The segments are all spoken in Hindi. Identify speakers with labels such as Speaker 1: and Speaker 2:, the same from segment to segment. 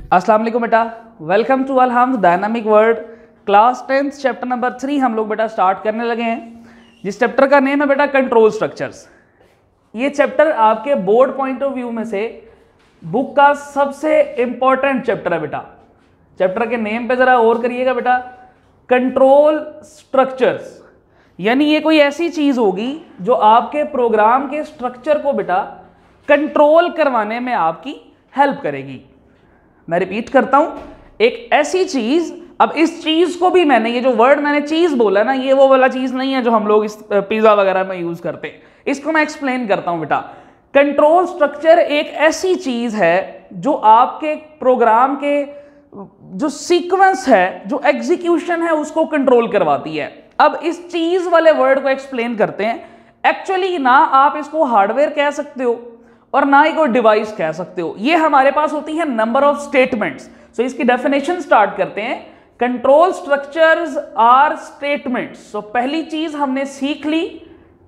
Speaker 1: अस्सलाम वालेकुम बेटा, welcome to Alhams dynamic world class 10th chapter number 3 हम लोग बेटा स्टार्ट करने लगे हैं, जिस चैप्टर का नेम है बेटा कंट्रोल स्ट्रक्चर्स। ये चैप्टर आपके बोर्ड पॉइंट ऑफ व्यू में से बुक का सबसे इंपॉर्टेंट चैप्टर है बेटा। चैप्टर के नेम पे जरा और करिएगा बेटा, कंट्रोल स्ट्रक्चर्स, यानी ये कोई ऐसी चीज होगी जो आपके प्रोग्राम के स्ट्रक्चर को बेटा कंट्रोल करवाने में आपकी हेल्प करेगी। मैं रिपीट करता हूं, एक ऐसी चीज, अब इस चीज को भी मैंने, ये जो वर्ड मैंने चीज बोला ना, ये वो वाला चीज नहीं है जो हम लोग इस पिज्जा वगैरह में यूज करते हैं। इसको मैं एक्सप्लेन करता हूं बेटा। कंट्रोल स्ट्रक्चर एक ऐसी चीज है जो आपके प्रोग्राम के जो सीक्वेंस है, जो एग्जीक्यूशन है, उसको कंट्रोल करवाती है। अब इस चीज वाले वर्ड को एक्सप्लेन करते हैं। एक्चुअली ना आप इसको हार्डवेयर कह सकते हो और ना ही कोई डिवाइस कह सकते हो। ये हमारे पास होती है नंबर ऑफ स्टेटमेंट्स। सो इसकी डेफिनेशन स्टार्ट करते हैं। Control structures are statements. So पहली चीज हमने सीख ली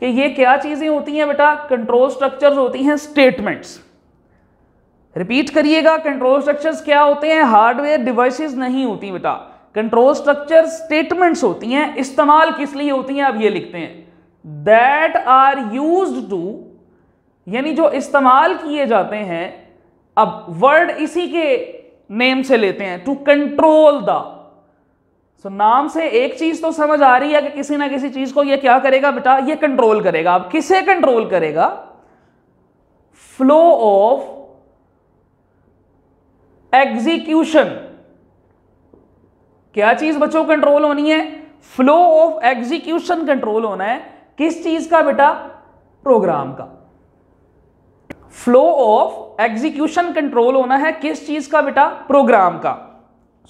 Speaker 1: कि ये क्या चीजें होती हैं बेटा, कंट्रोल स्ट्रक्चर्स होती हैं स्टेटमेंट्स। रिपीट करिएगा, कंट्रोल स्ट्रक्चर्स क्या होते हैं, हार्डवेयर डिवाइसेस नहीं होती बेटा। कंट्रोल स्ट्रक्चर स्टेटमेंट्स होती हैं। इस्तेमाल किस लिए होती हैं, अब ये लिखते हैं, दैट आर यूज्ड टू, यानी जो इस्तेमाल किए जाते हैं। अब वर्ड इसी के नेम से लेते हैं, टू कंट्रोल द। सो नाम से एक चीज तो समझ आ रही है कि किसी ना किसी चीज को ये क्या करेगा बेटा, ये कंट्रोल करेगा। अब किसे कंट्रोल करेगा, फ्लो ऑफ एग्जीक्यूशन। क्या चीज बच्चों कंट्रोल होनी है, फ्लो ऑफ एग्जीक्यूशन कंट्रोल होना है। किस चीज का बेटा, प्रोग्राम का। फ्लो ऑफ एग्जीक्यूशन कंट्रोल होना है किस चीज का बेटा, प्रोग्राम का।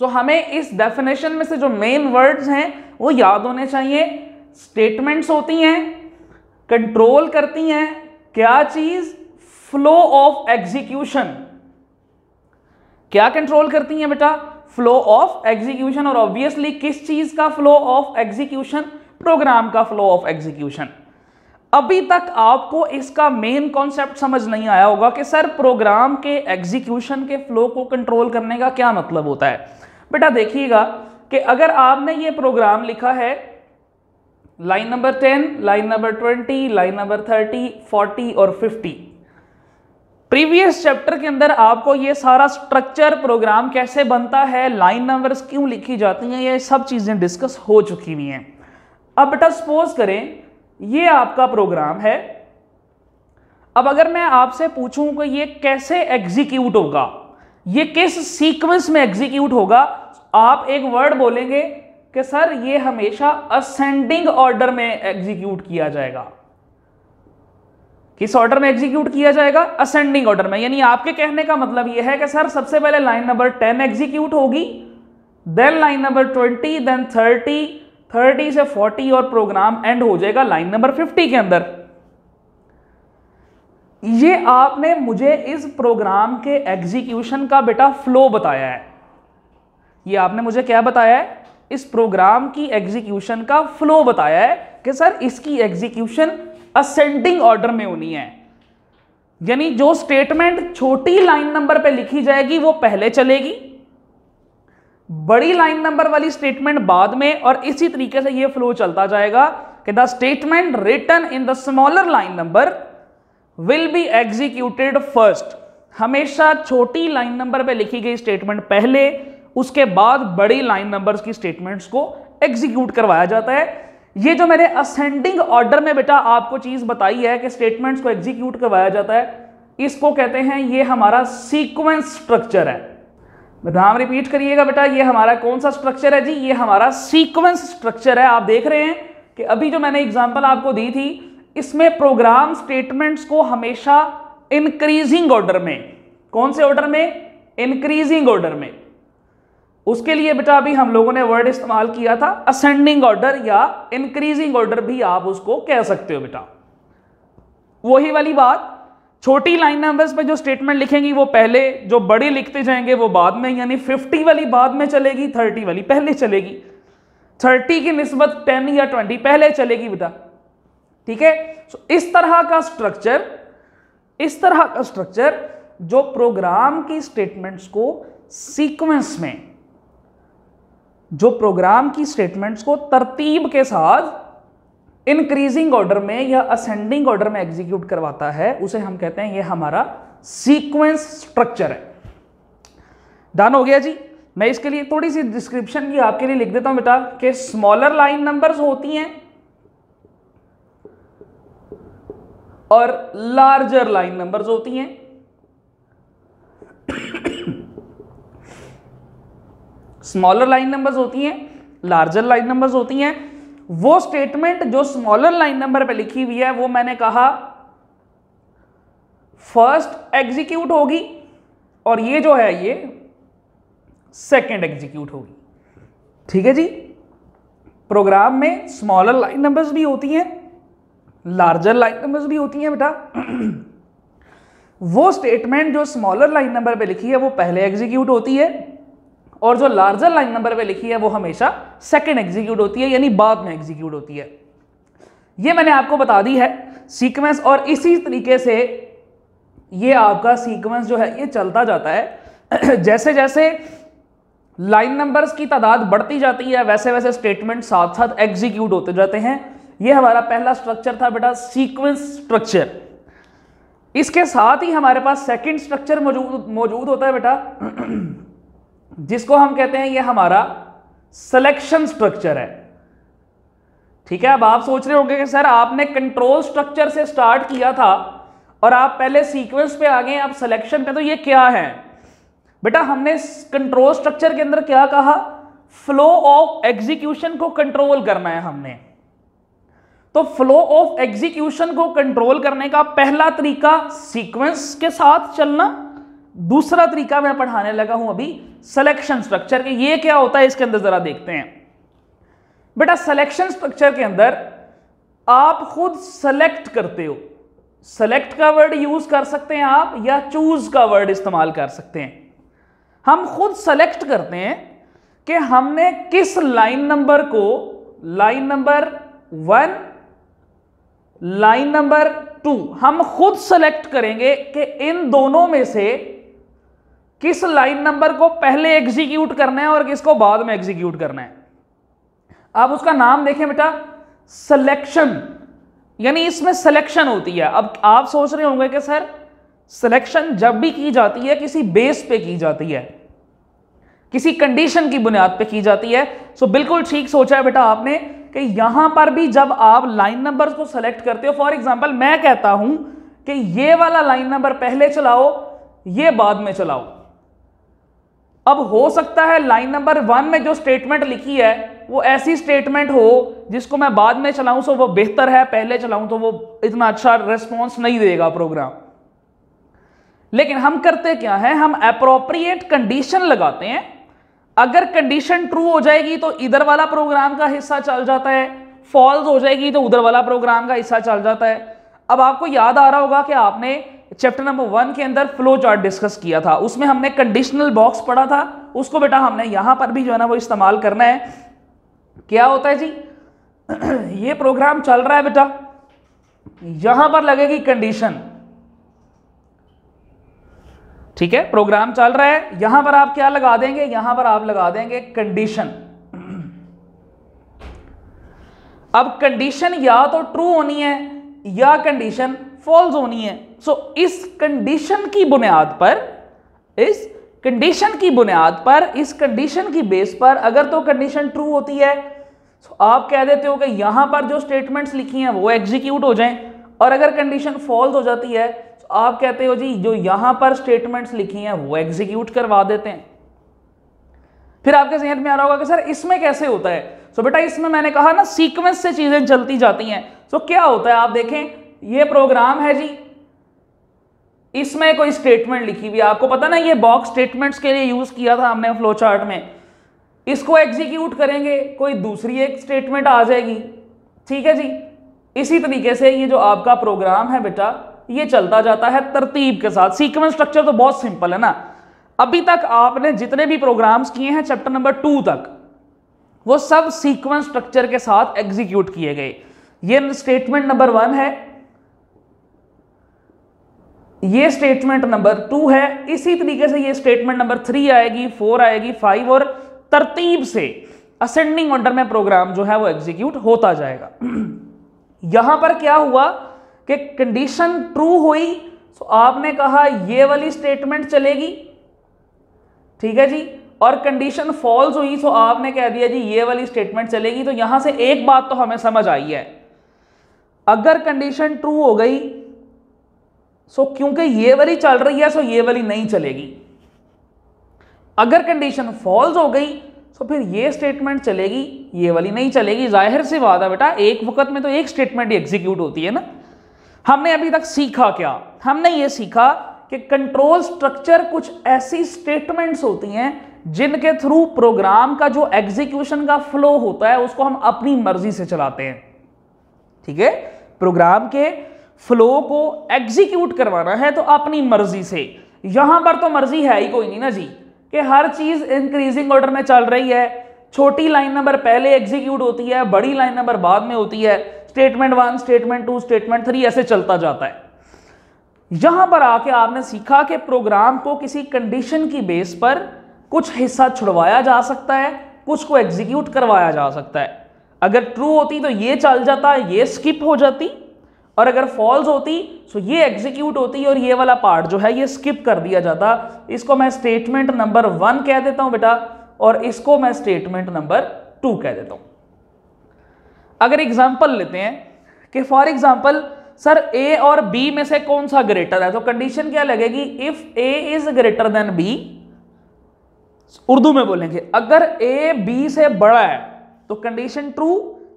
Speaker 1: सो हमें इस डेफिनेशन में से जो मेन वर्ड्स हैं वो याद होने चाहिए। स्टेटमेंट्स होती हैं, कंट्रोल करती हैं क्या चीज, फ्लो ऑफ एग्जीक्यूशन। क्या कंट्रोल करती हैं बेटा, फ्लो ऑफ एग्जीक्यूशन। और ऑब्वियसली किस चीज का फ्लो ऑफ एग्जीक्यूशन, प्रोग्राम का फ्लो ऑफ एग्जीक्यूशन। अभी तक आपको इसका मेन कॉन्सेप्ट समझ नहीं आया होगा कि सर प्रोग्राम के एग्जीक्यूशन के फ्लो को कंट्रोल करने का क्या मतलब होता है। बेटा देखिएगा कि अगर आपने ये प्रोग्राम लिखा है, line number 10, line number 20, line number 30, 40 और 50, प्रीवियस चैप्टर के अंदर आपको ये सारा स्ट्रक्चर, प्रोग्राम कैसे बनता है, लाइन नंबर्स क्यों लिखी जाती हैं, ये सब चीजें डिस्कस हो चुकी हुई हैं। अब बेटा सपोज करें ये आपका प्रोग्राम है। अब अगर मैं आपसे पूछूं कि ये कैसे एग्जीक्यूट होगा, ये किस सीक्वेंस में एग्जीक्यूट होगा, आप एक वर्ड बोलेंगे कि सर ये हमेशा असेंडिंग ऑर्डर में एग्जीक्यूट किया जाएगा। किस ऑर्डर में एग्जीक्यूट किया जाएगा, असेंडिंग ऑर्डर में। यानी आपके कहने का मतलब यह है कि सर सबसे पहले लाइन नंबर 10 एग्जीक्यूट होगी, देन लाइन नंबर 20, देन 30 से 40 और प्रोग्राम एंड हो जाएगा लाइन नंबर 50 के अंदर। ये आपने मुझे इस प्रोग्राम के एग्जीक्यूशन का बेटा फ्लो बताया है। ये आपने मुझे क्या बताया है, इस प्रोग्राम की एग्जीक्यूशन का फ्लो बताया है कि सर इसकी एग्जीक्यूशन असेंडिंग ऑर्डर में होनी है। यानी जो स्टेटमेंट छोटी लाइन नंबर पे लिखी जाएगी वो पहले चलेगी, बड़ी लाइन नंबर वाली स्टेटमेंट बाद में, और इसी तरीके से ये फ्लो चलता जाएगा कि the statement written in the smaller line number will be executed first. हमेशा छोटी लाइन नंबर पे लिखी गई स्टेटमेंट पहले, उसके बाद बड़ी लाइन नंबर्स की स्टेटमेंट्स को एग्जीक्यूट करवाया जाता है। ये जो मैंने असेंडिंग ऑर्डर में बेटा आपको चीज बताई है कि स्टेटमेंट्स को एग्जीक्यूट करवाया जाता है, इसको कहते हैं, ये हमारा सीक्वेंस स्ट्रक्चर है। नाम रिपीट करिएगा बेटा, ये हमारा कौन सा स्ट्रक्चर है जी, ये हमारा सीक्वेंस स्ट्रक्चर है। आप देख रहे हैं कि अभी जो मैंने एग्जांपल आपको दी थी, इसमें प्रोग्राम स्टेटमेंट्स को हमेशा इंक्रीजिंग ऑर्डर में, कौन से ऑर्डर में, इंक्रीजिंग ऑर्डर में। उसके लिए बेटा अभी हम लोगों ने वर्ड इस्तेमाल किया था असेंडिंग ऑर्डर, या इंक्रीजिंग ऑर्डर भी आप उसको कह सकते हो बेटा। वही वाली बात, छोटी लाइन नंबर्स पे जो स्टेटमेंट लिखेंगी वो पहले, जो बड़ी लिखते जाएंगे वो बाद में। यानी 50 वाली बाद में चलेगी, 30 वाली पहले चलेगी, 30 की निस्बत 10 या 20 पहले चलेगी बेटा। ठीक है, इस तरह का स्ट्रक्चर जो प्रोग्राम की स्टेटमेंट्स को सीक्वेंस में जो प्रोग्राम की स्टेटमेंट्स को तरतीब के साथ इंक्रीजिंग ऑर्डर में या असेंडिंग ऑर्डर में एग्जीक्यूट करवाता है, उसे हम कहते हैं ये हमारा सीक्वेंस स्ट्रक्चर है। डन हो गया जी। मैं इसके लिए थोड़ी सी डिस्क्रिप्शन भी आपके लिए लिख देता हूं बेटा कि स्मॉलर लाइन नंबर्स होती हैं और लार्जर लाइन नंबर्स होती हैं। स्मॉलर लाइन नंबर्स होती हैं, लार्जर लाइन नंबर्स होती हैं। वो स्टेटमेंट जो स्मॉलर लाइन नंबर पे लिखी हुई है वो मैंने कहा फर्स्ट एग्जीक्यूट होगी और ये जो है ये सेकंड एग्जीक्यूट होगी। ठीक है जी। प्रोग्राम में स्मॉलर लाइन नंबर्स भी होती हैं, लार्जर लाइन नंबर्स भी होती हैं बेटा। वो स्टेटमेंट जो स्मॉलर लाइन नंबर पे लिखी है वो पहले एग्जीक्यूट होती है और जो लार्जर लाइन नंबर पे लिखी है वो हमेशा सेकंड एग्जीक्यूट होती है, यानी बाद में एग्जीक्यूट होती है। ये मैंने आपको बता दी है सीक्वेंस। और इसी तरीके से ये आपका सीक्वेंस जो है ये चलता जाता है। जैसे जैसे लाइन नंबर्स की तादाद बढ़ती जाती है वैसे वैसे स्टेटमेंट साथ साथ एग्जीक्यूट होते जाते हैं। ये हमारा पहला स्ट्रक्चर था बेटा सीक्वेंस स्ट्रक्चर। इसके साथ ही हमारे पास सेकंड स्ट्रक्चर मौजूद होता है बेटा, जिसको हम कहते हैं ये हमारा सिलेक्शन स्ट्रक्चर है। ठीक है। अब आप सोच रहे होंगे कि सर आपने कंट्रोल स्ट्रक्चर से स्टार्ट किया था और आप पहले सीक्वेंस पे आ गए, आप सिलेक्शन पे, तो ये क्या है बेटा? हमने कंट्रोल स्ट्रक्चर के अंदर क्या कहा? फ्लो ऑफ एग्जीक्यूशन को कंट्रोल करना है हमने। तो फ्लो ऑफ एग्जीक्यूशन को कंट्रोल करने का पहला तरीका सीक्वेंस के साथ चलना, दूसरा तरीका मैं पढ़ाने लगा हूं अभी सिलेक्शन स्ट्रक्चर के। ये क्या होता है इसके अंदर जरा देखते हैं बेटा। सिलेक्शन स्ट्रक्चर के अंदर आप खुद सेलेक्ट करते हो। सेलेक्ट का वर्ड यूज कर सकते हैं आप या चूज का वर्ड इस्तेमाल कर सकते हैं। हम खुद सेलेक्ट करते हैं कि हमने किस लाइन नंबर को, लाइन नंबर 1, लाइन नंबर 2, हम खुद सेलेक्ट करेंगे कि इन दोनों में से किस लाइन नंबर को पहले एग्जीक्यूट करना है और किसको बाद में एग्जीक्यूट करना है। आप उसका नाम देखें बेटा, सिलेक्शन, यानी इसमें सिलेक्शन होती है। अब आप सोच रहे होंगे कि सर सिलेक्शन जब भी की जाती है किसी बेस पे की जाती है, किसी कंडीशन की बुनियाद पे की जाती है। सो बिल्कुल ठीक सोचा है बेटा आपने कि यहां पर भी जब आप लाइन नंबर्स को सेलेक्ट करते हो, फॉर एग्जांपल मैं कहता हूं कि ये वाला लाइन नंबर पहले चलाओ, ये बाद में चलाओ। अब हो सकता है लाइन नंबर 1 में जो स्टेटमेंट लिखी है वो ऐसी स्टेटमेंट हो जिसको मैं बाद में चलाऊं तो वो बेहतर है, पहले चलाऊं तो वो इतना अच्छा रिस्पॉन्स नहीं देगा प्रोग्राम। लेकिन हम करते क्या है, हम एप्रोप्रिएट कंडीशन लगाते हैं। अगर कंडीशन ट्रू हो जाएगी तो इधर वाला प्रोग्राम का हिस्सा चल जाता है, फॉल्स हो जाएगी तो उधर वाला प्रोग्राम का हिस्सा चल जाता है। अब आपको याद आ रहा होगा कि आपने चैप्टर नंबर 1 के अंदर फ्लो चार्ट डिस्कस किया था, उसमें हमने कंडीशनल बॉक्स पढ़ा था। उसको बेटा हमने यहां पर भी जो है ना वो इस्तेमाल करना है। क्या होता है जी, ये प्रोग्राम चल रहा है बेटा, यहां पर लगेगी कंडीशन। ठीक है, प्रोग्राम चल रहा है, यहां पर आप क्या लगा देंगे, यहां पर आप लगा देंगे कंडीशन। अब कंडीशन या तो ट्रू होनी है या कंडीशन फॉल्स होनी है। सो इस कंडीशन की बुनियाद पर, इस कंडीशन की बुनियाद पर, इस कंडीशन की बेस पर अगर तो कंडीशन ट्रू होती है तो आप कह देते हो कि यहां पर जो स्टेटमेंट्स लिखी हैं वो एग्जीक्यूट हो जाएं, और अगर कंडीशन फॉल्स हो जाती है तो आप कहते हो जी जो यहां पर स्टेटमेंट्स लिखी हैं वो एग्जीक्यूट करवा देते हैं। फिर आपके जहन में आ रहा होगा कि सर इसमें कैसे होता है। सो बेटा इसमें मैंने कहा ना सीक्वेंस से चीजें चलती जाती हैं। सो क्या होता है आप देखें, ये प्रोग्राम है जी, इसमें कोई स्टेटमेंट लिखी हुई है, आपको पता ना ये बॉक्स स्टेटमेंट्स के लिए यूज किया था हमने फ्लो चार्ट में। इसको एग्जीक्यूट करेंगे, कोई दूसरी एक स्टेटमेंट आ जाएगी। ठीक है जी, इसी तरीके से ये जो आपका प्रोग्राम है बेटा ये चलता जाता है तरतीब के साथ। सीक्वेंस स्ट्रक्चर तो बहुत सिंपल है ना। अभी तक आपने जितने भी प्रोग्राम्स किए हैं चैप्टर नंबर 2 तक, वो सब सीक्वेंस स्ट्रक्चर के साथ एग्जीक्यूट किए गए। ये स्टेटमेंट नंबर 1 है, ये स्टेटमेंट नंबर 2 है। इसी तरीके से ये स्टेटमेंट नंबर 3 आएगी, 4 आएगी, 5 और तरतीब से असेंडिंग ऑर्डर में प्रोग्राम जो है वो एग्जीक्यूट होता जाएगा। यहां पर क्या हुआ कि कंडीशन ट्रू हुई तो आपने कहा ये वाली स्टेटमेंट चलेगी, ठीक है जी, और कंडीशन फॉल्स हुई तो आपने कह दिया जी ये वाली स्टेटमेंट चलेगी। तो यहां से एक बात तो हमें समझ आई है, अगर कंडीशन ट्रू हो गई सो क्योंकि ये वाली चल रही है सो ये वाली नहीं चलेगी, अगर कंडीशन फॉल्स हो गई तो फिर ये स्टेटमेंट चलेगी, ये वाली नहीं चलेगी। जाहिर सी बात है बेटा, एक वक्त में तो एक स्टेटमेंट ही एग्जीक्यूट होती है ना। हमने अभी तक सीखा क्या? हमने ये सीखा कि कंट्रोल स्ट्रक्चर कुछ ऐसी स्टेटमेंट्स होती हैं जिनके थ्रू प्रोग्राम का जो एग्जीक्यूशन का फ्लो होता है उसको हम अपनी मर्जी से चलाते हैं, ठीक है। प्रोग्राम के फ्लो को एग्जीक्यूट करवाना है तो अपनी मर्जी से। यहां पर तो मर्जी है ही कोई नहीं ना जी, कि हर चीज इंक्रीजिंग ऑर्डर में चल रही है, छोटी लाइन नंबर पहले एग्जीक्यूट होती है, बड़ी लाइन नंबर बाद में होती है, स्टेटमेंट 1, स्टेटमेंट 2, स्टेटमेंट 3 ऐसे चलता जाता है। यहां पर आके आपने सीखा कि प्रोग्राम को किसी कंडीशन की बेस पर कुछ हिस्सा छुड़वाया जा सकता है, कुछ को एग्जीक्यूट करवाया जा सकता है। अगर ट्रू होती तो ये चल जाता, ये स्किप हो जाती, और अगर फॉल्स होती तो ये एग्जीक्यूट होती और ये वाला पार्ट जो है ये स्किप कर दिया जाता। इसको मैं स्टेटमेंट नंबर 1 कह देता हूं बेटा, और इसको मैं स्टेटमेंट नंबर 2 कह देता हूं। अगर एग्जांपल लेते हैं कि फॉर एग्जांपल सर ए और बी में से कौन सा ग्रेटर है, तो कंडीशन क्या लगेगी? If A is greater than B, Urdu में बोलेंगे अगर ए बी से बड़ा है तो कंडीशन ट्रू,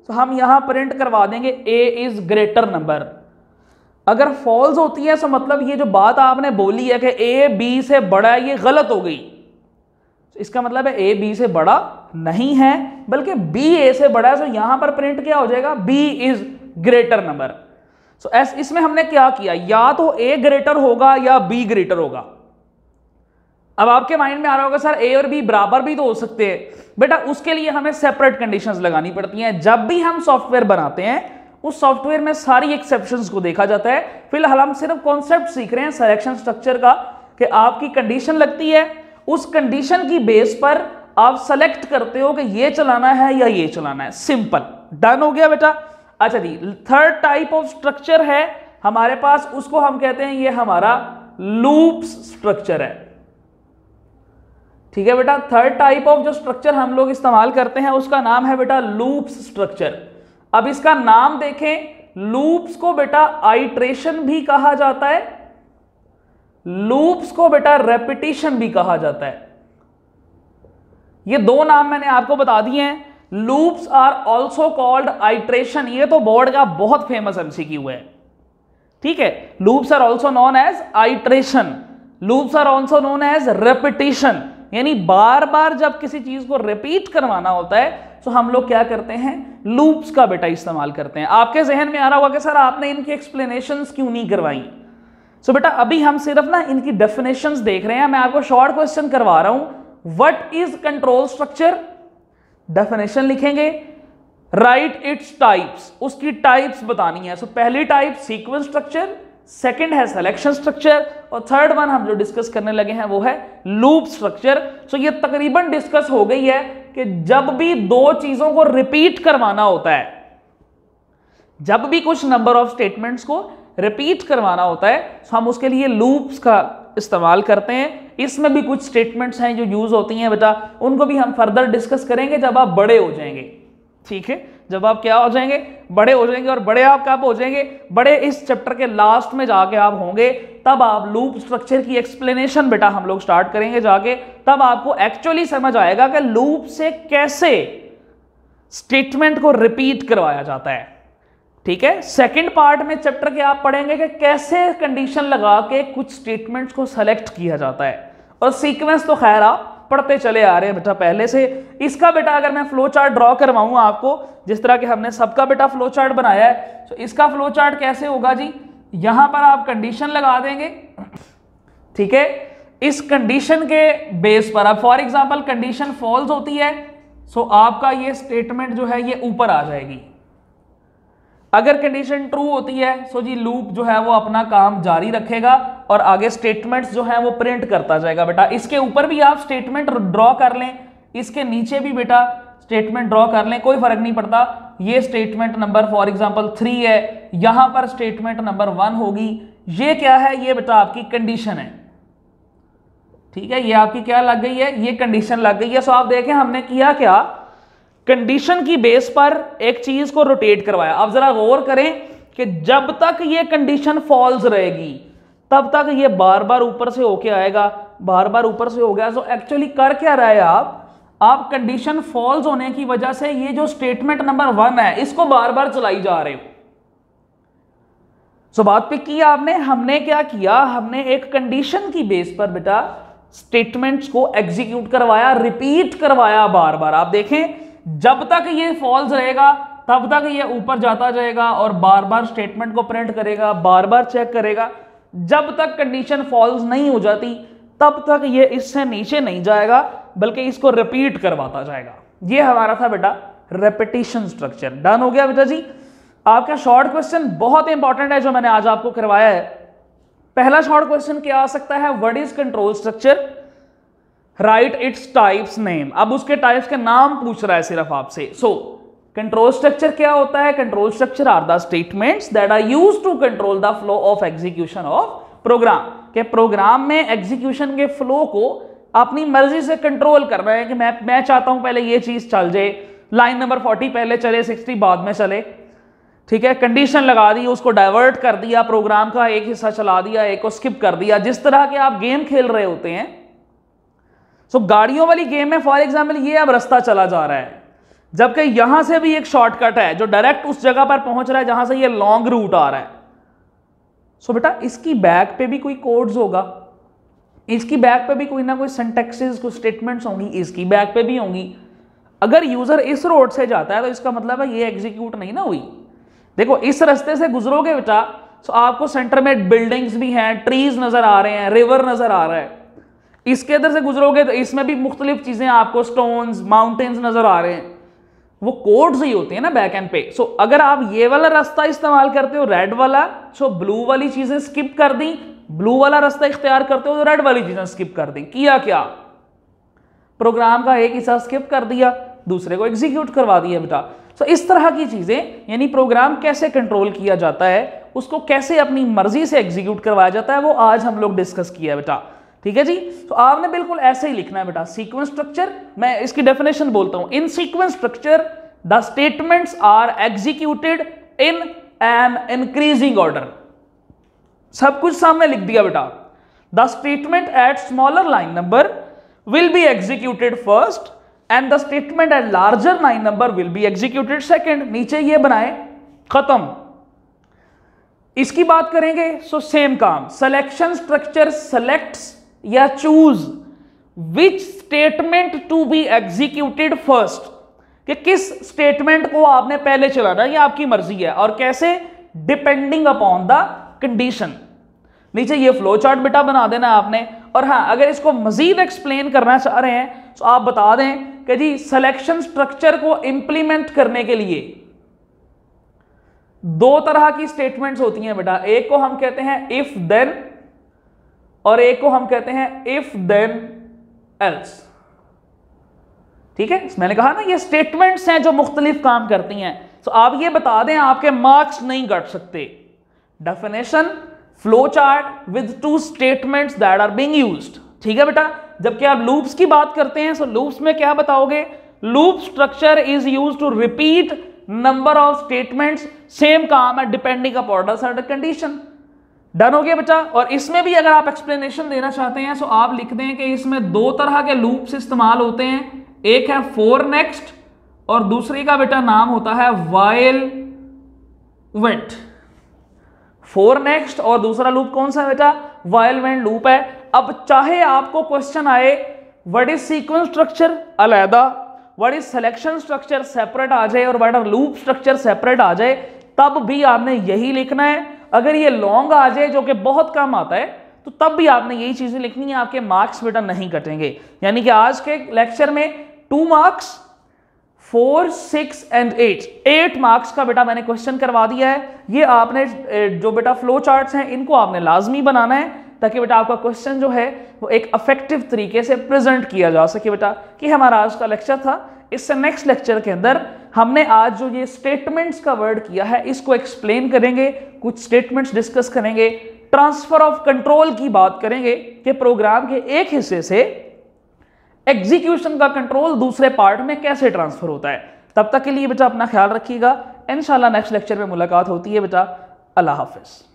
Speaker 1: तो हम यहां प्रिंट करवा देंगे ए इज ग्रेटर नंबर। अगर फॉल्स होती है तो मतलब ये जो बात आपने बोली है कि ए बी से बड़ा है ये गलत हो गई, इसका मतलब है ए बी से बड़ा नहीं है बल्कि बी ए से बड़ा है। तो यहां पर प्रिंट क्या हो जाएगा? B is greater number. So इसमें हमने क्या किया, या तो ए ग्रेटर होगा या बी ग्रेटर होगा। अब आपके माइंड में आ रहा होगा सर ए और बी बराबर भी तो हो सकते हैं। बेटा उसके लिए हमें सेपरेट कंडीशंस लगानी पड़ती हैं। जब भी हम सॉफ्टवेयर बनाते हैं उस सॉफ्टवेयर में सारी एक्सेप्शंस को देखा जाता है। फिलहाल हम सिर्फ कॉन्सेप्ट सीख रहे हैं सिलेक्शन स्ट्रक्चर का, कि आपकी कंडीशन लगती है, उस कंडीशन की बेस पर आप सेलेक्ट करते हो कि ये चलाना है या ये चलाना है। सिंपल, डन हो गया बेटा। अच्छा जी, थर्ड टाइप ऑफ स्ट्रक्चर है हमारे पास, उसको हम कहते हैं ये हमारा लूप्स स्ट्रक्चर है, ठीक है बेटा। थर्ड टाइप ऑफ जो स्ट्रक्चर हम लोग इस्तेमाल करते हैं उसका नाम है बेटा लूप्स स्ट्रक्चर। अब इसका नाम देखें, लूप्स को बेटा आइट्रेशन भी कहा जाता है, लूप्स को बेटा रेपिटेशन भी कहा जाता है। ये दो नाम मैंने आपको बता दिए हैं। Loops are also called iteration, ये तो बोर्ड का बहुत फेमस एमसीक्यू है, ठीक है। Loops are also known as iteration, loops are also known as repetition, यानी बार बार जब किसी चीज को रिपीट करवाना होता है तो हम लोग क्या करते हैं? लूप्स का बेटा इस्तेमाल करते हैं। आपके जहन में आ रहा होगा कि सर आपने इनकी एक्सप्लेनेशंस क्यों नहीं करवाई? सो बेटा अभी हम सिर्फ ना इनकी डेफिनेशंस देख रहे हैं। मैं आपको शॉर्ट क्वेश्चन करवा रहा हूं, what is control structure? Definition लिखेंगे, राइट इट्स टाइप्स, उसकी टाइप्स बतानी है। सो पहली टाइप सीक्वेंस स्ट्रक्चर, सेकंड है सिलेक्शन स्ट्रक्चर, और थर्ड वन हम जो डिस्कस करने लगे हैं वो है लूप स्ट्रक्चर। सो ये तकरीबन डिस्कस हो गई है कि जब भी दो चीजों को रिपीट करवाना होता है, जब भी कुछ नंबर ऑफ स्टेटमेंट्स को रिपीट करवाना होता है तो हम उसके लिए लूप्स का इस्तेमाल करते हैं। इसमें भी कुछ स्टेटमेंट्स हैं जो यूज होती हैं बेटा, उनको भी हम फर्दर डिस्कस करेंगे जब आप बड़े हो जाएंगे, ठीक है। जब आप क्या हो जाएंगे? बड़े हो जाएंगे। और बड़े आप कब हो जाएंगे? बड़े इस चैप्टर के लास्ट में जाके आप होंगे, तब आप लूप स्ट्रक्चर की एक्सप्लेनेशन बेटा हम लोग स्टार्ट करेंगे जाके, तब आपको एक्चुअली समझ आएगा कि लूप से कैसे स्टेटमेंट को रिपीट करवाया जाता है, ठीक है। सेकंड पार्ट में चैप्टर के आप पढ़ेंगे कि कैसे कंडीशन लगा के कुछ स्टेटमेंट्स को सेलेक्ट किया जाता है, और सीक्वेंस तो खैर आप पढ़ते चले आ रहे हैं बेटा पहले से। इसका बेटा अगर मैं फ्लो चार्ट ड्रॉ करवाऊं आपको, जिस तरह के हमने सबका बेटा फ्लो चार्ट बनाया है, तो इसका फ्लो चार्ट कैसे होगा जी? यहां पर आप कंडीशन लगा देंगे, ठीक है। इस कंडीशन के बेस पर अब फॉर एग्जांपल कंडीशन फॉल्स होती है, सो आपका ये स्टेटमेंट जो है ये ऊपर आ जाएगी। अगर कंडीशन ट्रू होती है सो जी लूप जो है वो अपना काम जारी रखेगा, और आगे स्टेटमेंट्स जो है वो प्रिंट करता जाएगा बेटा। इसके ऊपर भी आप स्टेटमेंट ड्रॉ कर लें, इसके नीचे भी बेटा स्टेटमेंट ड्रॉ कर लें, कोई फर्क नहीं पड़ता। ये स्टेटमेंट नंबर फॉर एग्जांपल 3 है, यहां पर स्टेटमेंट नंबर 1 होगी। ये क्या है, ये बेटा आपकी कंडीशन है, ठीक है, ये आपकी क्या लग गई है, ये कंडीशन लग गई है। सो आप देखें हमने किया क्या, कंडीशन की बेस पर एक चीज को रोटेट करवाया। अब जरा गौर करें कि जब तक ये कंडीशन फॉल्स रहेगी तब तक ये बार बार ऊपर से होके आएगा, बार बार ऊपर से हो गया। सो एक्चुअली कर क्या रहा है आप कंडीशन फॉल्स होने की वजह से ये जो स्टेटमेंट नंबर 1 है इसको बार बार चलाई जा रहे हो। सो बात पे की आपने, हमने क्या किया, हमने एक कंडीशन की बेस पर बेटा स्टेटमेंट्स को एग्जीक्यूट करवाया, रिपीट करवाया बार बार। आप देखें जब तक ये फॉल्स रहेगा तब तक ये ऊपर जाता जाएगा और बार बार स्टेटमेंट को प्रिंट करेगा, बार बार चेक करेगा। जब तक कंडीशन फॉल्स नहीं हो जाती तब तक ये इससे नीचे नहीं जाएगा, बल्कि इसको रिपीट करवाता जाएगा। ये हमारा था बेटा रेपिटेशन स्ट्रक्चर। डन हो गया बेटा जी। आपका शॉर्ट क्वेश्चन बहुत इंपॉर्टेंट है जो मैंने आज आपको करवाया है। पहला शॉर्ट क्वेश्चन क्या आ सकता है, what is control structure, right its types name. अब उसके टाइप्स के नाम पूछ रहा है सिर्फ आपसे। सो कंट्रोल स्ट्रक्चर क्या होता है, control structure are the statements that are used to control the flow of execution of program. के प्रोग्राम में एग्जीक्यूशन के फ्लो को अपनी मर्जी से कंट्रोल कर रहे हैं कि मैं चाहता हूं पहले ये चीज चल जाए, लाइन नंबर 40 पहले चले, 60 बाद में चले, ठीक है। कंडीशन लगा दी, उसको डाइवर्ट कर दिया, प्रोग्राम का एक हिस्सा चला दिया, एक को स्किप कर दिया। जिस तरह के आप गेम खेल रहे होते हैं, सो गाड़ियों वाली गेम में फॉर एग्जाम्पल ये अब रास्ता चला जा रहा है, जबकि यहां से भी एक शॉर्टकट है जो डायरेक्ट उस जगह पर पहुंच रहा है जहां से ये लॉन्ग रूट आ रहा है। सो बेटा इसकी बैक पे भी कोई कोड्स होगा, इसकी बैक पे भी कोई ना कोई सिंटैक्सेस, कुछ स्टेटमेंट्स होंगी, इसकी बैक पे भी होंगी। अगर यूजर इस रोड से जाता है तो इसका मतलब है ये एग्जीक्यूट नहीं ना हुई। देखो इस रास्ते से गुजरोगे बेटा तो आपको सेंटर में बिल्डिंग्स भी हैं, ट्रीज नजर आ रहे हैं, रिवर नजर आ रहा है। इसके इधर से गुजरोगे तो इसमें भी मुख्तलिफ चीजें आपको, स्टोन्स, माउंटेन्स नजर आ रहे हैं। वो कोड्स ही होते हैं ना बैक एंड पे। सो अगर आप ये वाला रास्ता इस्तेमाल करते हो, रेड वाला, सो ब्लू वाली चीजें स्किप कर दी, ब्लू वाला रास्ता इख्तियार करते हो तो रेड वाली चीजें स्किप कर दी। किया क्या, प्रोग्राम का एक हिस्सा स्किप कर दिया, दूसरे को एग्जीक्यूट करवा दिया बेटा। सो इस तरह की चीजें, यानी प्रोग्राम कैसे कंट्रोल किया जाता है, उसको कैसे अपनी मर्जी से एग्जीक्यूट करवाया जाता है, वो आज हम लोग डिस्कस किया बेटा, ठीक है जी। तो आपने बिल्कुल ऐसे ही लिखना है बेटा, सीक्वेंस स्ट्रक्चर। मैं इसकी डेफिनेशन बोलता हूं, in sequence structure the statements are executed in an increasing order. सब कुछ सामने लिख दिया बेटा। The statement at smaller line number will be executed first and the statement at larger line number will be executed second. नीचे ये बनाए, खत्म। इसकी बात करेंगे सो सेम काम, सिलेक्शन स्ट्रक्चर सेलेक्ट्स या choose which statement to be executed first, कि किस स्टेटमेंट को आपने पहले चलाना है, ये आपकी मर्जी है। और कैसे, डिपेंडिंग अपॉन द कंडीशन। नीचे ये फ्लो चार्ट बेटा बना देना आपने। और हाँ, अगर इसको मजीद एक्सप्लेन करना चाह रहे हैं तो आप बता दें कि जी सिलेक्शन स्ट्रक्चर को इंप्लीमेंट करने के लिए दो तरह की स्टेटमेंट्स होती हैं बेटा। एक को हम कहते हैं इफ देन और एक को हम कहते हैं इफ देन एल्स, ठीक है। मैंने कहा ना ये स्टेटमेंट्स हैं जो मुख्तलिफ काम करती हैं। तो आप ये बता दें, आपके मार्क्स नहीं घट सकते। Definition, flow chart with two statements that are being used, ठीक है बेटा। जबकि आप लूप्स की बात करते हैं तो लूप्स में क्या बताओगे, loop structure is used to repeat number of statements, same काम है depending upon the certain condition. Done हो गया बेटा। और इसमें भी अगर आप एक्सप्लेनेशन देना चाहते हैं तो आप लिख दें कि इसमें दो तरह के लूप्स इस्तेमाल होते हैं। एक है फॉर नेक्स्ट और दूसरे का बेटा नाम होता है व्हाइल वेंट। फॉर नेक्स्ट और दूसरा लूप कौन सा है बेटा, व्हाइल वेंट लूप है। अब चाहे आपको क्वेश्चन आए व्हाट इज सीक्वेंस स्ट्रक्चर अलहदा, what is selection structure separate आ जाए और what are loop structure separate आ जाए, तब भी आपने यही लिखना है। अगर ये लॉन्ग आ जाए जो कि बहुत कम आता है तो तब भी आपने यही चीजें लिखनी है, आपके मार्क्स बेटा नहीं कटेंगे। यानी कि आज के लेक्चर में 2 मार्क्स, 4, 6 एंड 8 मार्क्स का बेटा मैंने क्वेश्चन करवा दिया है। ये आपने जो बेटा फ्लो चार्ट्स हैं इनको आपने लाजमी बनाना है ताकि बेटा आपका क्वेश्चन जो है वो एक इफेक्टिव तरीके से प्रेजेंट किया जा सके बेटा। कि हमारा आज का लेक्चर था। इससे नेक्स्ट लेक्चर के अंदर हमने आज जो ये स्टेटमेंट्स का वर्ड किया है इसको एक्सप्लेन करेंगे, कुछ स्टेटमेंट्स डिस्कस करेंगे, ट्रांसफर ऑफ कंट्रोल की बात करेंगे कि प्रोग्राम के एक हिस्से से एग्जीक्यूशन का कंट्रोल दूसरे पार्ट में कैसे ट्रांसफर होता है। तब तक के लिए बेटा अपना ख्याल रखिएगा। इंशाल्लाह नेक्स्ट लेक्चर में मुलाकात होती है बेटा। अल्लाह हाफिज।